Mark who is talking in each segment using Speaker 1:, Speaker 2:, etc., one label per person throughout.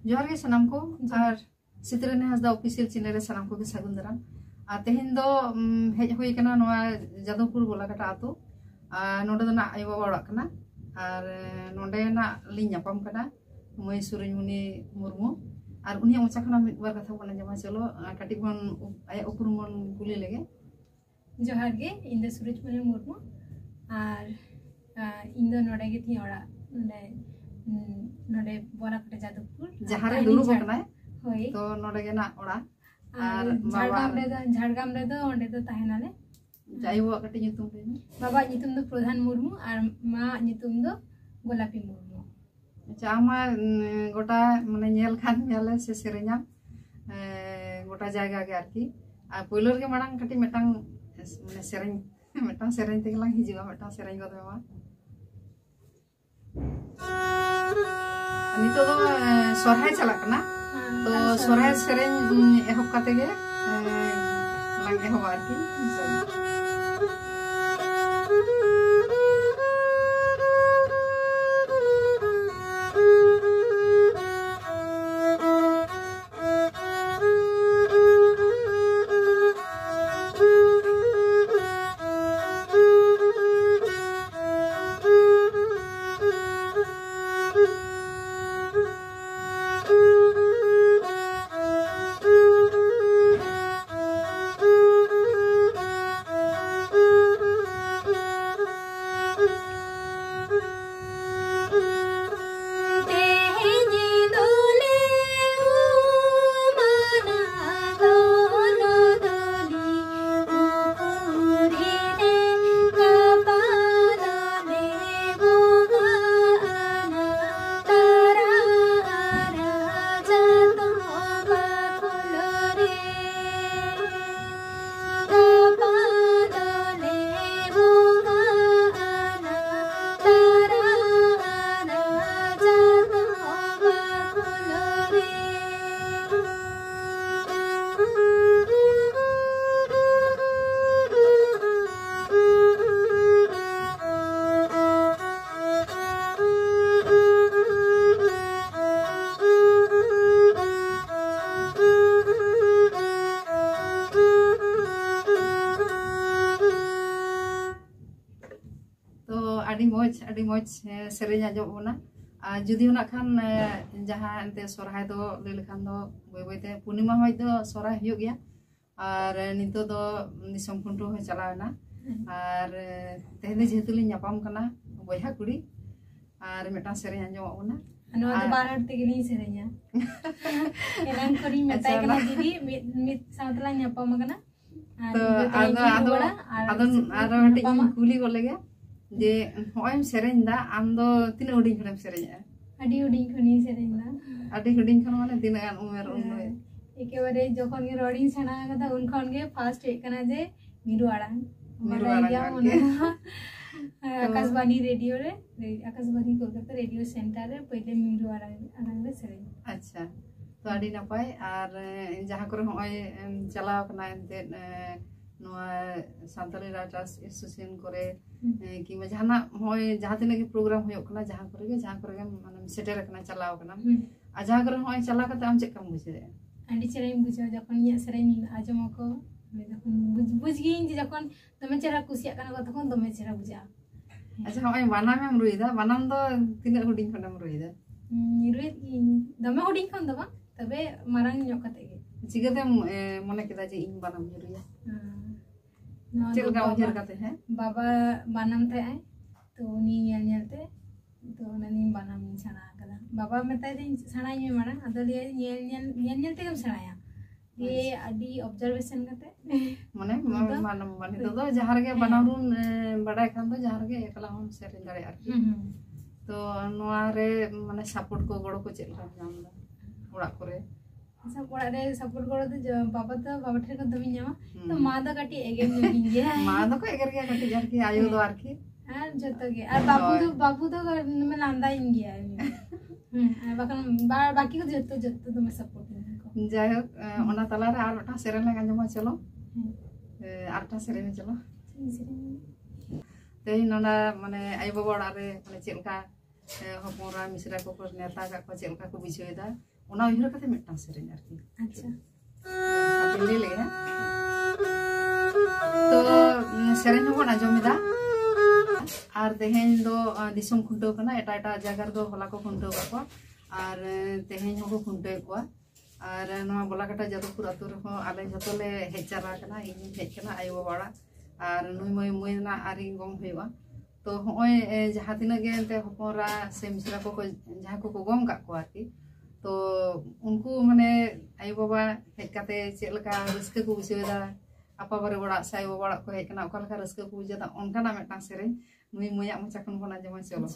Speaker 1: जोहार गे सनाम को और सितरनी हांसदा ऑफिशियल चैनल रे सनाम को सागुन दाराम और तेहेन दो हेज हुई कना नोआ जादवपुर गोलाघाटा आतो नोडे दो ना आयो बाबा ओड़ाग कना और नोडे ना लिं नापाम कना मई सुरजमुनि मुर्मू और उनी मोचा खना मिद बार कथा बन जमा चलो काटी बन आय उपरुम बन कुली लेगे
Speaker 2: जोहार गे इन द सुरजमुनि मुर्मू और इन दो नोडे गे थी ओड़ा नोडे बोराकटे जादवपुर
Speaker 1: जहां रे दुरु बकना होय तो नोडे गे ना ओड़ा
Speaker 2: और झाड़गाम रे दो ओंडे दो ताहेनाले
Speaker 1: जाइबो कटे nyutum रे
Speaker 2: बाबा nyutum दो प्रधान मुर्मू और मा nyutum दो गोलापी मुर्मू
Speaker 1: अच्छा आमा गोटा माने नेल खान नेले से सेरेnya गोटा जायगा गे आरकी आ पोइलर गे माडang कटी मेटांग माने सेरेñ मेटांग सेरेñ तेगलां हिजुआ मेटांग सेरेñ गद मेमा नितो दो सोरहाय चला कना तो सोरहाय सेरेñ एहब काते गे लांग एहब आरकी अड़ी मौज सेरेñ आजोबना जुदी होना खान जहाँ एंते सोरहाय दो ले लेखान दो बय बयते पूर्णिमा हय दो सोरहाय हुयुग गया और नितो दो दिसम खुंटो हो चलावना और तेहेन दो जेहेतु लिं नापाम कना बयहा कुड़ी और मेटा सेरेñ आजोबना
Speaker 2: नोआ दो बार हट तेगे लिं सेरेña एलान करी मेताय कना दीदी मित सावतला नापाम कना
Speaker 1: तो आदो हटे कुली को लेगे जे होयम सेरेñ दा आम दो तिना हुडिंग खनम सेरेña
Speaker 2: अडी हुडिंग खनी सेरेñ दा
Speaker 1: अडी हुडिंग खन माने तिना गान उमेर उनोय
Speaker 2: एकेबारे जखन गे रडिंग सेना कथा उन खन गे फास्ट हे कना जे मिरु आड़ांग आकाशवाणी रेडियो रे आकाशवाणी कोलकाता रेडियो सेंटर रे पहिले मिरु आड़ांग रे सेरेñ
Speaker 1: अच्छा तो अडी नपाय और जहां करे होय चलाव कना एंते नोआ सांताली राइटर्स एसोसिएशन करे कि जहाना होय जहां तिना के प्रोग्राम होय कना जहां करे माने सेटर कना चलाव कना आ जहां करे होय चला कते आम चेक कम बुझे
Speaker 2: अडी सेरेñ बुझो जखन ये सेरेñ आजमको जखन बुझ गिन जे जखन तमे चेहरा कुसिया कना तखन तमे चेहरा बुझा
Speaker 1: अच्छा होय बानाम एम रुइदा बानाम दो तिना हुडिंग खनम रुइदा
Speaker 2: रुइ दमे हुडिंग खन दबा तबे मारांग ᱧᱚᱜ कते गे
Speaker 1: चिगते मने केदा जे इन बानाम रुइया
Speaker 2: बाबा बानाम थे आए तो उनी नेलते तो उनी बानाम सेना कदा बाबा मेताय दे सेनाई में मारा अदो ले नेलते कम सेनाया ये अडी ऑब्जर्वेशन कते
Speaker 1: माने बानाम माने तो जहां रे बानाम रुन बडाय खान तो जहां रे एकला हम सेरेñ दारे आरकी तो नोआ रे माने सपोर्ट को गड़ो को चेल जामदा ओड़ा करे
Speaker 2: सब ओड़ा रे सपोर्ट गड़ो तो बाबा ठे को दमी नामा तो मा दा काटी एगेर न्योगिन गे
Speaker 1: मा दा को एगेर गे काटी आरकी आयो दो आरकी
Speaker 2: और जतो गे और बाबू तो में लांदा इन गया बाकन बाकी को जतो तो में सपोर्ट
Speaker 1: जाय हो ओना तला रे आर टा सेरेñ लगा जमा चलो आरटा सेरेñ चलो ते नोना माने आयो बाबा ओड़ा रे माने चेलका हपरा मिश्रा को नेता का चेलका को बुझेदा ona uihar kate metang sereng arki.
Speaker 2: अच्छा
Speaker 1: Pilih le ya. तो sereng hon ajom eda ar tehen do disum khunto kana eta jagar do hola ko khunto ko ar tehen ho khunto ko ar no bolakata jadopur atur ho ale jotole hechara kana in hej kana ayo baba ar nui moi na ari gom hoiwa तो होय जहाँ तिना गे एंते हपरा से मिश्रा को जहाँ को गम का को आरकी तो उनको माने आयो बाबा हेज काते चेक लका रस्के को बुझेदा आपा बारे बड़ा से आयो बड़ा को हेज कना ओका लका रस्के को बुझेदा ओनकाना मेटा सेरें नुई मोया मचा खन बना जमा चलो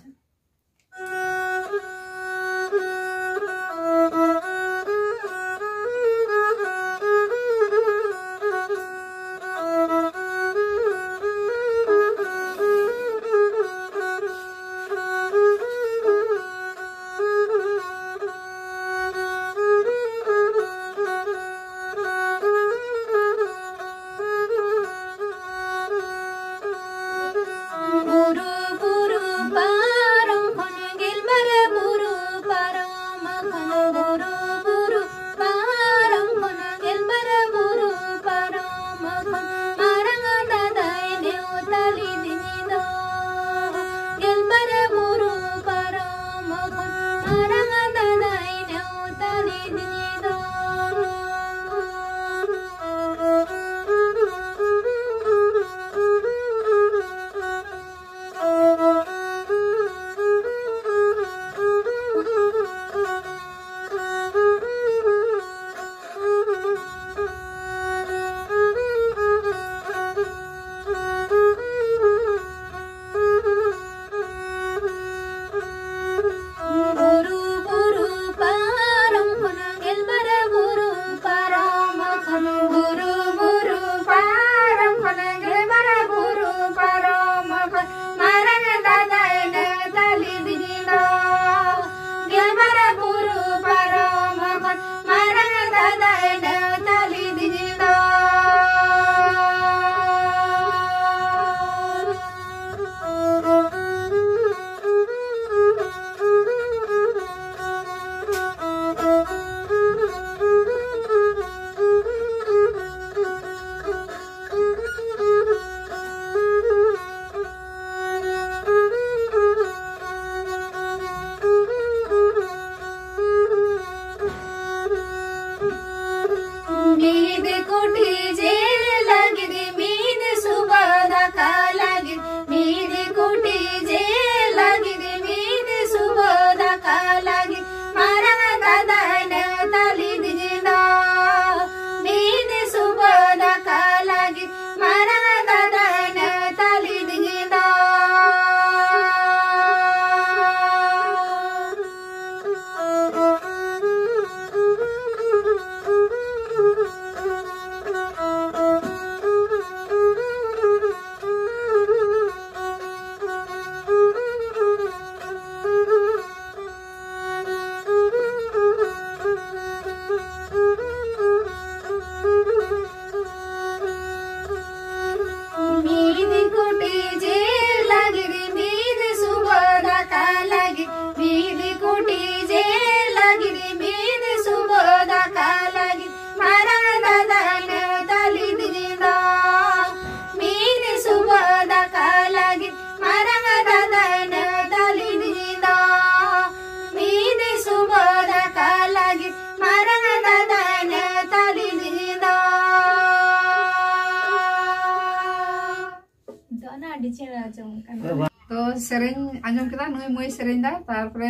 Speaker 1: तो सेरेंग आंजम केदा नुई मुई सेरेंग दा तारपरे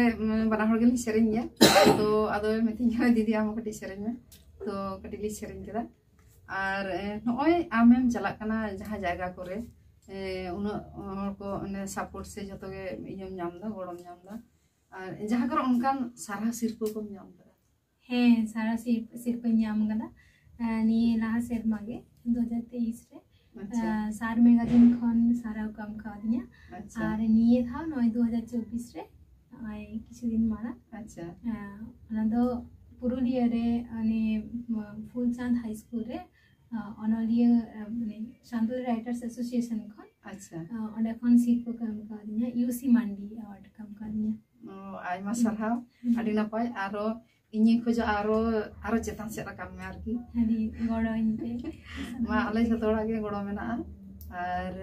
Speaker 1: बना हर गेली सेरेंग या तो आदो मेथिन जा दीदी आम कटी सेरेंग में तो कटिली सेरेंग केदा और नोय आमेम चला कना जहां जायगा करे उन हर को ने सपोर्ट से जतो गे इयम नाम दा गोड़म नाम दा और जहां कर उनकान सारा सिरपो को नाम दा
Speaker 2: है सारा सिरपो नाम गदा नी लाहा सेरमा गे 2023 रे सार मैगजीन खन सारा काम का दिया और निये था 2024 रे आई किछु दिन मारा
Speaker 1: अच्छा
Speaker 2: अना दो पुरुलिया रे अने फुलचांद हाई स्कूल रे अनलिया माने शांतल राइटर्स एसोसिएशन खन अच्छा ओंडे खन सिरपो काम का दिया यूसी मंडी अवार्ड काम का दिया
Speaker 1: आइमा सरहाव आदि नपाय आरो इन्हीं खोज आरो चेतन से रकम में आरकी
Speaker 2: हरी गोड़ो इनपे
Speaker 1: मा अले जतोड़ा के गोड़ो में ना और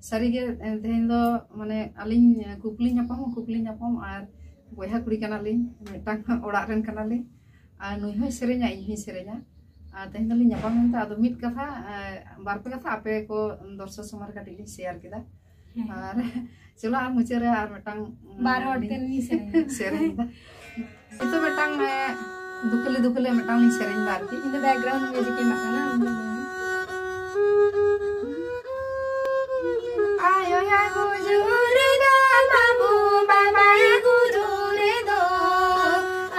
Speaker 1: सारी के तेहन दो माने अलिन कुपली न्यापम और बयहा कुड़ी कनालिन मिटांग ओड़ा रेन कनालिन और नुई होय सेरे냐 इन होय सेरे냐 तेहन दो लिन न्यापम में आदो मिट कथा बारपे कथा आपे को दर्शक समार काटी लिन शेयर केदा और चलो आ मुझे रे और मिटांग
Speaker 2: बार हट के नी
Speaker 1: सेरे냐 itu metang dukele metang ling sering barki
Speaker 2: in the background music ki makana
Speaker 1: ayo ya gujure do babu baba ya gujure do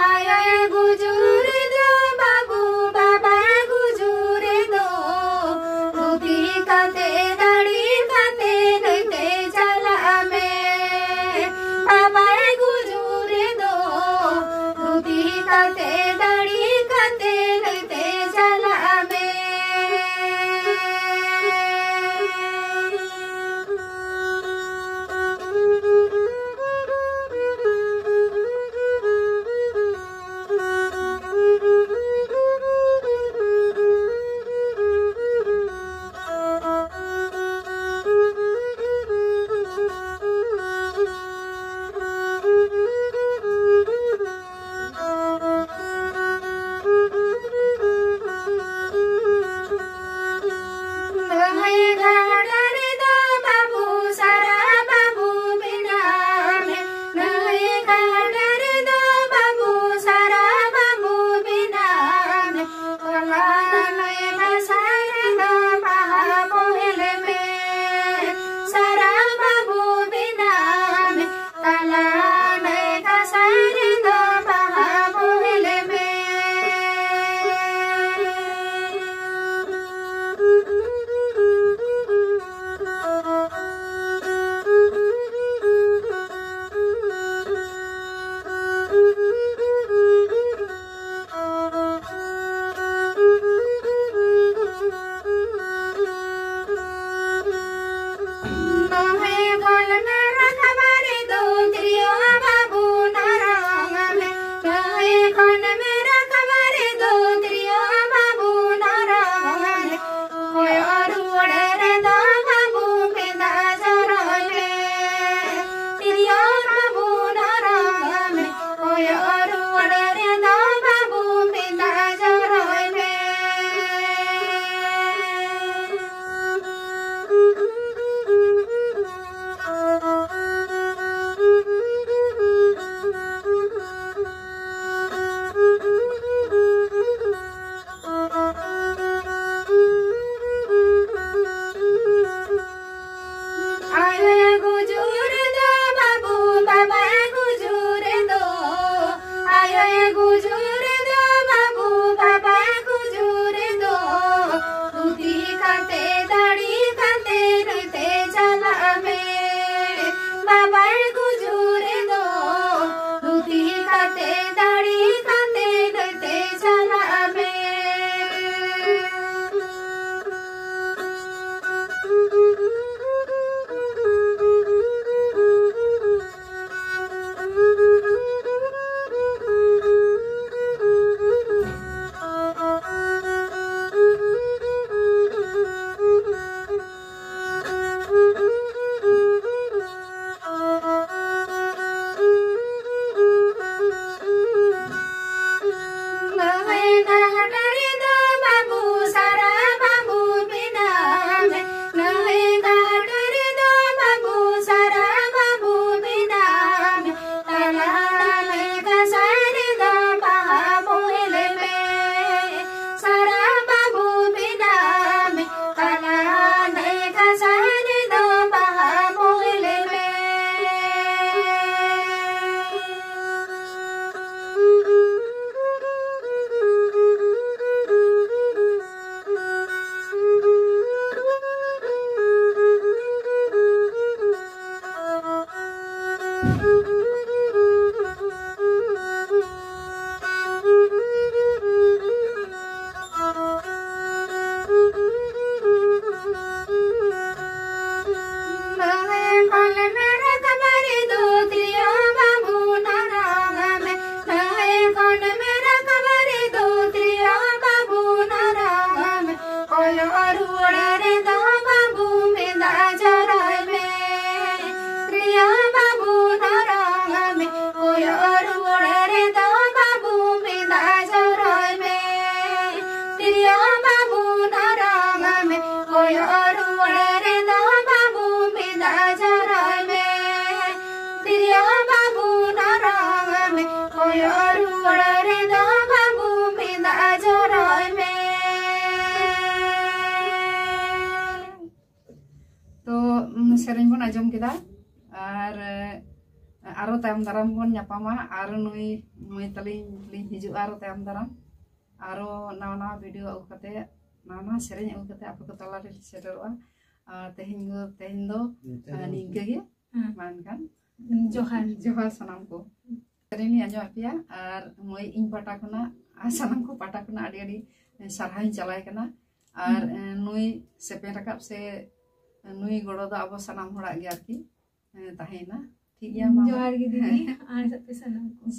Speaker 1: ayo ya gujure do babu baba ya gujure do roti kate dadi kate gite chala me baba ya gujure do roti kate dadi kate gite chala me आरो तायम दाराम बन ᱧᱟᱯᱟᱢᱟ आरो नुई मुई तलिंग हिजुआ आरो तायम दाराम आरो नावा नावा video अगु कते नावा नावा सेरेñ अगु कते आपे को तला रे सेटरवा तेहिं दो निंगे गे मानकान
Speaker 2: जोहार
Speaker 1: जोहार सनाम को सेरेñ आंजो पिया और मुई इन पाटा खुना सनाम को पाटा खुना आडी आडी सारहाई चलाय कना और नुई सेपे रकाब से नुई गड़ो दा अब सनाम होड़ा गे आरकी ताहेना ठीक गया
Speaker 2: जोहार गे दीदी आर सब पे सनाम को